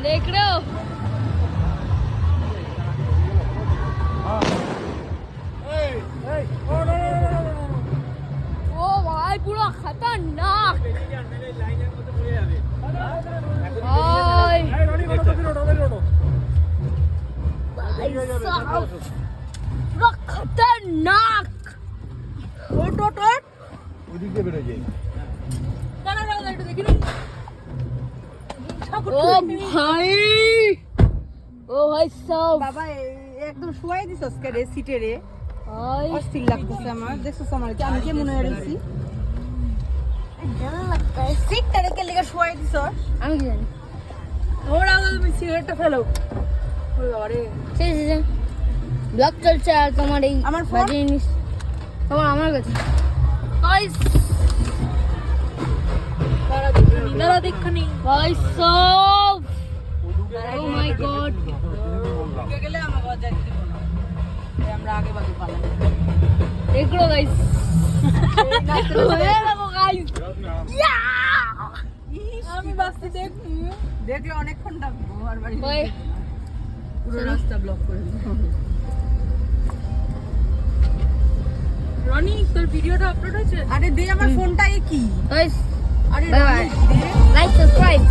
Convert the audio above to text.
देख रहे हो ओ भाई पूरा खतरनाक भाई पूरा खतरनाक ओ भाई सब বাবা একদম শুয়াই দিছ আজকে রে সিটে রে भाई অস্থির লাগতেছে আমার দেখছস আমার কি আমি কেমন হয়ে রইছি डर लगता है সিটটা রে কে লিগা শুয়াই দিছ আমি কি জানি ওরা তুমি সিগারেটটা ফেলো ওরে আরে সে ব্লগ চলছে আর তোমার এই আমার ফোন? বাজে জিনিস তোমার আমার কাছে গাইস দাঁড়া দেখখানি ভাই সব ও মাই গড কে গেলে আমাকে বাজার দিব না এই আমরা আগে বাগে পালাম देख लो गाइस ये देखो गाइस या আমি বাসতে দেখলে অনেকক্ষণ ডাকবো আর বাড়ি ভাই পুরো রাস্তা ব্লক করে দিল রনি তোর ভিডিওটা আপলোড হয়েছে আরে দে আমার ফোনটা কি गाइस আরে Bye রনি bye. দে लाइक सब्सक्राइब